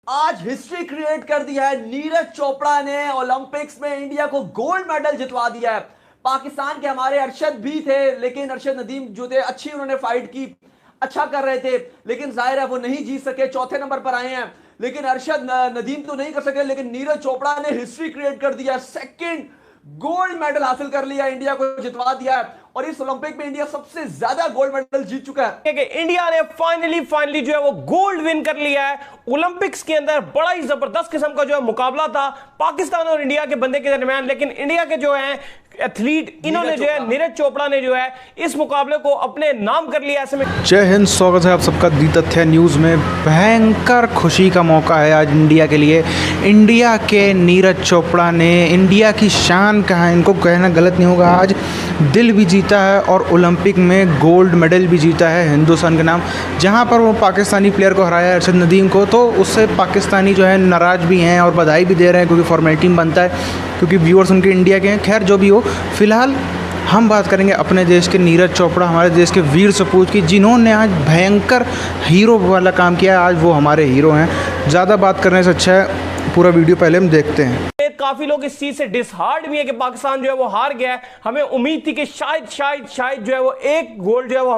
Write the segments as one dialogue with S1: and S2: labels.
S1: आज history create कर दिया है। नीरज चोपड़ा ने ओलंपिक्स में इंडिया को गोल्ड मेडल जितवा दिया है। पाकिस्तान के हमारे अरशद भी थे, लेकिन अरशद नदीम जो थे अच्छी उन्होंने फाइट की, अच्छा कर रहे थे, लेकिन जाहिर है वो नहीं जीत सके, चौथे नंबर पर आए हैं। लेकिन अरशद नदीम तो नहीं कर सके, लेकिन नीरज चोपड़ा ने हिस्ट्री क्रिएट कर दिया। सेकंड गोल्ड मेडल हासिल कर लिया, इंडिया को जितवा दिया है और इस ओलंपिक में इंडिया सबसे ज्यादा गोल्ड मेडल जीत चुका है।
S2: इंडिया ने फाइनली जो है वो गोल्ड विन कर लिया है। ओलंपिक्स के अंदर बड़ा ही जबरदस्त किस्म का जो है मुकाबला था पाकिस्तान और इंडिया के बंदे के दरमियान, लेकिन इंडिया के जो है एथलीट इन्होंने जो है नीरज चोपड़ा ने जो है इस मुकाबले को अपने नाम कर लिया। ऐसे में
S3: जय हिंद, स्वागत है आप सबका दी तथ्य न्यूज़ में। भयंकर खुशी का मौका है आज इंडिया के लिए। इंडिया के नीरज चोपड़ा ने इंडिया की शान कहा, इनको कहना गलत नहीं होगा, आज दिल भी जीता है और ओलंपिक में गोल्ड मेडल भी जीता है हिंदुस्तान के नाम। जहां पर वो पाकिस्तानी प्लेयर को हराया अरशद नदीम को, तो उससे पाकिस्तानी जो है नाराज़ भी हैं और बधाई भी दे रहे हैं, क्योंकि फॉर्मेलिटी में बनता है, क्योंकि व्यूअर्स उनके इंडिया के हैं। खैर जो भी हो, फिलहाल हम बात करेंगे अपने देश के नीरज चोपड़ा, हमारे देश के वीर सपूत की, जिन्होंने आज भयंकर हीरो वाला काम किया। आज वो हमारे हीरो हैं। ज़्यादा बात करने से अच्छा है पूरा वीडियो पहले हम देखते हैं।
S2: काफी लोग इस चीज से डिसहार्ड भी है कि पाकिस्तान जो है वो हार गया है। हमें उम्मीद थी कि शायद जो है वो एक गोल जो है वो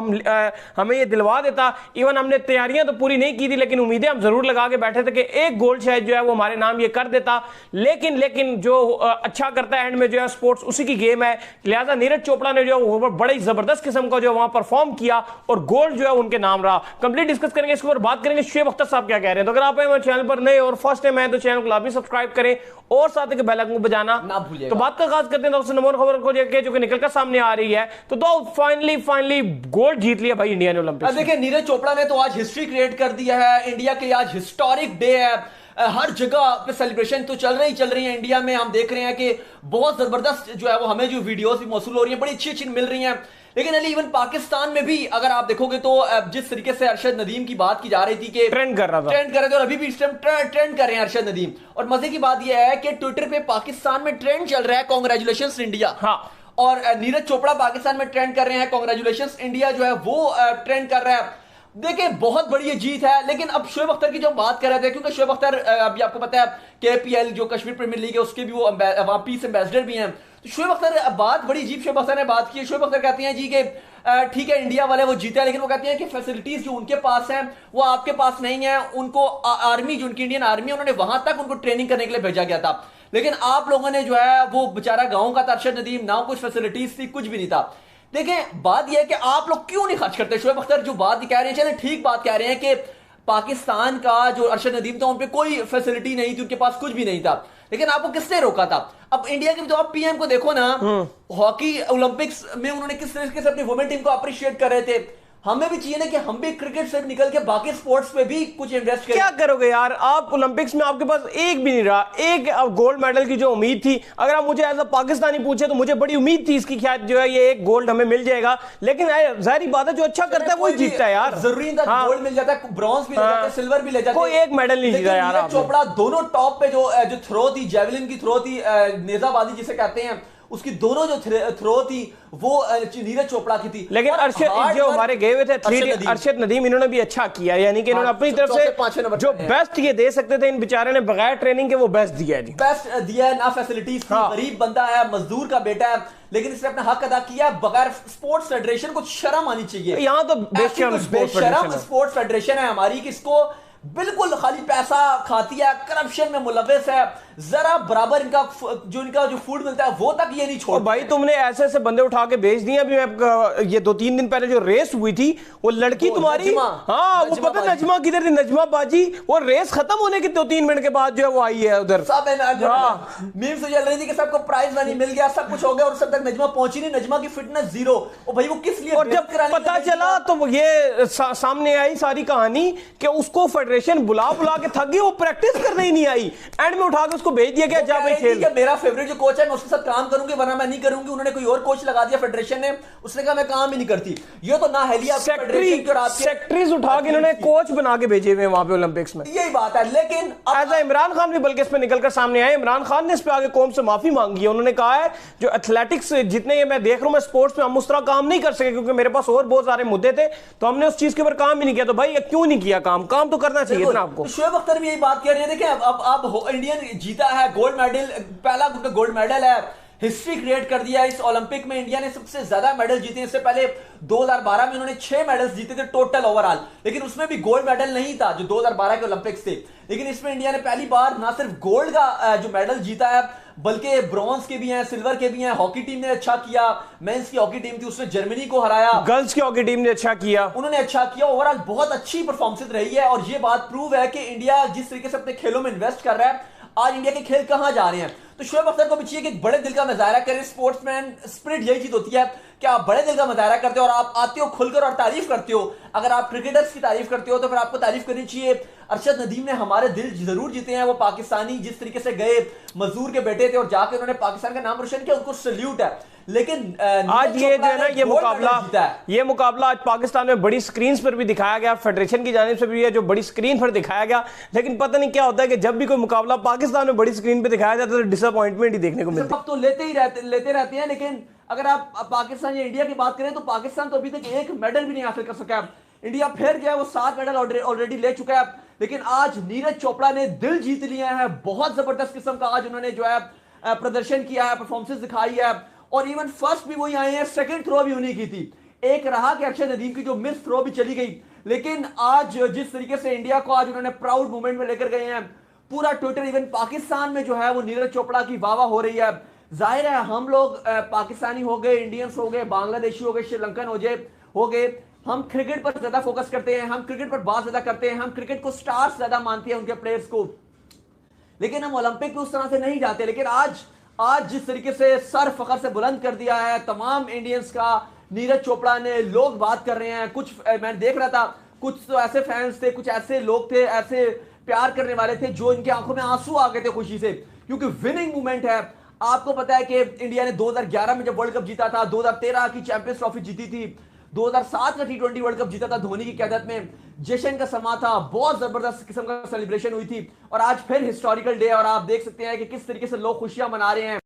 S2: हमें ये दिलवा देता। इवन हमने तैयारियां तो पूरी नहीं की थी, लेकिन उम्मीदें हम जरूर लगा के बैठे थे कि एक गोल शायद जो है वो हमारे नाम ये कर देता। लेकिन जो अच्छा करता है एंड में जो है स्पोर्ट्स उसी की गेम है, लिहाजा नीरज चोपड़ा ने जो है बड़ी जबरदस्त किस्म का जो वहां परफॉर्म किया और गोल्ड जो है उनके नाम रहा। कंप्लीट डिस्कस करेंगे, इसके ऊपर बात करेंगे शुएब अख्तर साहब क्या कह रहे हैं। तो अगर आप हमारे चैनल पर नए और फर्स्ट टाइम है तो चैनल को लाजमी सब्सक्राइब करें और साथ ही बेल आइकन को बजाना
S1: ना भूलिएगा।
S2: तो बात का आगाज करते हैं दोस्तों नंबर खबर को लेकर जो कि निकलकर सामने आ रही है। तो फाइनली गोल्ड जीत लिया भाई इंडिया ने ओलंपिक्स।
S1: देखिए नीरज चोपड़ा ने तो आज हिस्ट्री क्रिएट कर दिया है। इंडिया के आज हिस्टोरिक डे है। हर जगह पे सेलिब्रेशन तो चल रही है इंडिया में। हम देख रहे हैं कि बहुत जबरदस्त जो है वो हमें जो वीडियोस भी मौसूल हो रही हैं, बड़ी अच्छी मिल रही हैं। लेकिन अली इवन पाकिस्तान में भी अगर आप देखोगे तो जिस तरीके से अरशद नदीम की बात की जा रही थी कि
S2: ट्रेंड कर रहे थे
S1: और अभी भी इस टाइम ट्रेंड कर रहे हैं अरशद नदीम। और मजे की बात यह है कि ट्विटर पे पाकिस्तान में ट्रेंड चल रहा है कांग्रेचुलेशंस इंडिया।
S2: हाँ।
S1: और नीरज चोपड़ा पाकिस्तान में ट्रेंड कर रहे हैं, कांग्रेचुलेशंस इंडिया जो है वो ट्रेंड कर रहा है। देखिए बहुत बड़ी ये जीत है। लेकिन अब शुएब अख्तर की जो बात कर रहे थे, क्योंकि शुएब अख्तर अभी आपको पता है KPL जो कश्मीर प्रीमियर लीग है उसके भी वो वहां पीस एम्बेसडर भी हैं। तो शुएब अख्तर बात बड़ी अजीब शुएब अख्तर ने बात की। शुएब अख्तर कहती हैं जी कि ठीक है इंडिया वाले वो जीते, लेकिन वो कहते हैं कि फैसिलिटीज जो उनके पास हैं वो आपके पास नहीं है। उनको आर्मी जो उनकी इंडियन आर्मी है उन्होंने वहां तक उनको ट्रेनिंग करने के लिए भेजा गया था, लेकिन आप लोगों ने जो है वो बेचारा गाँव का था अरशद नदीम, ना कुछ फैसिलिटीज थी, कुछ भी नहीं था। देखें बात यह है कि आप लोग क्यों नहीं खर्च करते। शुएब अख्तर जो बात कह रहे हैं, चले ठीक बात कह रहे हैं कि पाकिस्तान का जो अरशद नदीम था उन पे कोई फैसिलिटी नहीं थी, उनके पास कुछ भी नहीं था, लेकिन आपको किसने रोका था। अब इंडिया के तो आप PM को देखो ना, हॉकी ओलंपिक्स में उन्होंने किस तरीके से अपनी वुमेन टीम को अप्रिशिएट कर रहे थे। हमें भी चाहिए ना कि हम भी क्रिकेट से निकल के बाकी स्पोर्ट्स पे भी कुछ इन्वेस्ट करें।
S2: क्या करोगे यार, आप ओलंपिक्स में आपके पास एक भी नहीं रहा। एक गोल्ड मेडल की जो उम्मीद थी, अगर आप मुझे एज अ पाकिस्तानी पूछे तो मुझे बड़ी उम्मीद थी इसकी, शायद जो है ये एक गोल्ड हमें मिल जाएगा। लेकिन जाहिर बात है जो अच्छा करता है वो जीतता है यार।
S1: जरूरी था गोल्ड मिल जाता है, ब्रॉन्ज भी ले जाते हैं, सिल्वर भी ले जाते हैं,
S2: कोई एक मेडल नहीं जीता यार।
S1: नीरज चोपड़ा दोनों टॉप पे जो थ्रो थी, जेवलिन की थ्रो थी, नेजाबाजी जिसे कहते हैं, उसकी दोनों जो थ्रो थी वो नीरज चोपड़ा की थी।
S2: लेकिन अरशद जो हमारे गए हुए थे अरशद नदीम, इन्होंने भी अच्छा किया, यानी कि इन्होंने अपनी तरफ से जो बेस्ट ये दे सकते थे इन बेचारे ने बगैर ट्रेनिंग के वो बेस्ट दिया जी।
S1: बेस्ट दिया है ना, फैसिलिटीज थी, गरीब बंदा है, मजदूर का बेटा है, लेकिन इसने अपना हक अदा किया। बगैर स्पोर्ट्स फेडरेशन को शर्म आनी चाहिए।
S2: यहाँ तो बेशरम
S1: स्पोर्ट्स फेडरेशन है हमारी, किसको बिल्कुल खाली पैसा खाती है, करप्शन में मुलविस है, जरा बराबर इनका जो फूड मिलता है वो तक ये नहीं छोड़।
S2: भाई तुमने ऐसे बंदे उठा के भेज दिए। अभी मैं ये 2-3 दिन पहले जो रेस हुई थी वो लड़की तुम्हारी, हाँ वो पता नजमा किधर थी, नजमा बाजी, वो रेस खत्म होने के 2-3 मिनट के बाद जो है वो आई है उधर।
S1: सब मीम्स चल रही थी कि सबको प्राइज मनी मिल गया, सब कुछ हो गया और सब तक नजमा पहुंची नहीं। नजमा की फिटनेस जीरो। और भाई वो किस लिए,
S2: और जब पता चला तो ये सामने आई सारी कहानी कि उसको फेडरेशन बुला के थक गई, वो प्रैक्टिस करने ही नहीं आई, एंड में उठा के उसको उसको भेज दिया गया, जा भाई खेल।
S1: मेरा फेवरेट जो कोच है मैं उसके साथ काम करूंगी वरना मैं नहीं करूंगी, उन्होंने कोई और कोच लगा दिया फेडरेशन ने, उसने कहा मैं काम ही नहीं करती। ये तो ना हेलिया
S2: सेक्रेटरीज उठा के इन्होंने कोच बना के भेजे हुए वहां पे ओलंपिक्स में,
S1: यही बात है। लेकिन
S2: ऐसा इमरान खान भी बल्कि इस पे निकलकर सामने आए, इमरान खान ने इस पे आगे कौम से माफी मांगी है। उन्होंने कहा है जो एथलेटिक्स जितने ये मैं देख रहा हूं मैं स्पोर्ट्स में हम उस तरह काम नहीं कर सके क्योंकि मेरे पास और बहुत सारे मुद्दे थे, तो हमने उस चीज के ऊपर काम ही नहीं किया। तो भाई क्यों नहीं किया काम तो करना चाहिए ना आपको।
S1: शोएब अख्तर भी यही बात कह रहे हैं। देखिए अब इंडियन जीता है गोल्ड मेडल, पहला गोल्ड मेडल है, हिस्ट्री क्रिएट कर दिया इस ओलंपिक में। इंडिया ने सबसे ज्यादा मेडल जीते। इससे पहले 2012 में उन्होंने 6 मेडल्स जीते थे टोटल ओवरऑल, लेकिन उसमें भी गोल्ड मेडल नहीं था जो 2012 के ओलंपिक्स थे। लेकिन इसमें इंडिया ने पहली बार ना सिर्फ गोल्ड का जो मेडल जीता है बल्कि ब्रॉन्ज के भी हैं, सिल्वर के भी हैं। हॉकी टीम ने अच्छा किया, मेंस की हॉकी टीम थी उसने जर्मनी को हराया,
S2: गर्ल्स की हॉकी टीम ने अच्छा किया,
S1: उन्होंने अच्छा किया। ओवरऑल बहुत अच्छी परफॉर्मेंस रही है और ये बात प्रूव है कि इंडिया जिस तरीके से अपने खेलों में इन्वेस्ट कर रहा है, आज इंडिया के खेल कहां जा रहे हैं। तो शोएब अख्तर को भी चाहिए कि एक बड़े दिल का मुजाहरा करें। स्पोर्ट्समैन स्पिरिट यही चीज होती है कि आप बड़े दिल का मुजाहरा करते हो और आप आते हो खुलकर और तारीफ करते हो। अगर आप क्रिकेटर्स की तारीफ करते हो तो फिर आपको तारीफ करनी चाहिए। अरशद नदीम ने हमारे दिल जरूर जीते हैं। वो पाकिस्तानी जिस तरीके से गए, मजदूर के बेटे थे और जाके उन्होंने पाकिस्तान का नाम रोशन किया, उनको सल्यूट है। लेकिन
S2: आज ये जो है ना ये मुकाबला आज पाकिस्तान में बड़ी स्क्रीन पर भी दिखाया गया, फेडरेशन की जानिब से भी है जो बड़ी स्क्रीन पर दिखाया गया। लेकिन पता नहीं क्या होता है कि जब भी कोई मुकाबला पाकिस्तान में बड़ी स्क्रीन पर दिखाया जाता है तो डिसअपॉइंटमेंट ही देखने को मिलता है।
S1: तो लेते रहते हैं, लेकिन अगर आप पाकिस्तान या इंडिया की बात करें तो पाकिस्तान तो अभी तक एक मेडल भी नहीं हासिल कर सका। इंडिया फिर जो है वो 7 मेडल ऑलरेडी ले चुका है। लेकिन आज नीरज चोपड़ा ने दिल जीत लिया है। बहुत जबरदस्त किस्म का आज उन्होंने जो है प्रदर्शन किया है, परफॉर्मेंस दिखाई है। और इवन फर्स्ट भी वही आए हैं, सेकंड थ्रो भी उन्हीं की थी। एक रहा कि अरशद नदीम की जो मिस थ्रो भी चली गई। लेकिन आज जिस तरीके से इंडिया को आज उन्होंने प्राउड मोमेंट में लेकर गए हैं, पूरा ट्विटर इवन पाकिस्तान में जो है वो नीरज चोपड़ा की वाह हो रही है। जाहिर है हम लोग पाकिस्तानी हो गए, इंडियंस हो गए, बांग्लादेशी हो गए, श्रीलंकन हो गए, हम क्रिकेट पर ज्यादा फोकस करते हैं, हम क्रिकेट पर बात ज्यादा करते हैं, हम क्रिकेट को स्टार्स ज्यादा मानते हैं उनके प्लेयर्स को। लेकिन हम ओलंपिक में उस तरह से नहीं जाते। लेकिन आज जिस तरीके से सर फखर से बुलंद कर दिया है तमाम इंडियंस का नीरज चोपड़ा ने, लोग बात कर रहे हैं। कुछ मैं देख रहा था, कुछ तो ऐसे फैंस थे, कुछ ऐसे लोग थे, ऐसे प्यार करने वाले थे जो इनके आंखों में आंसू आ गए थे खुशी से, क्योंकि विनिंग मूवमेंट है। आपको पता है कि इंडिया ने 2011 में जब वर्ल्ड कप जीता था, 2013 की चैंपियंस ट्रॉफी जीती थी, 2007 का T20 वर्ल्ड कप जीता था धोनी की क़यादत में। जश्न का समा था, बहुत जबरदस्त किस्म का सेलिब्रेशन हुई थी और आज फिर हिस्टोरिकल डे। और आप देख सकते हैं कि किस तरीके से लोग खुशियां मना रहे हैं।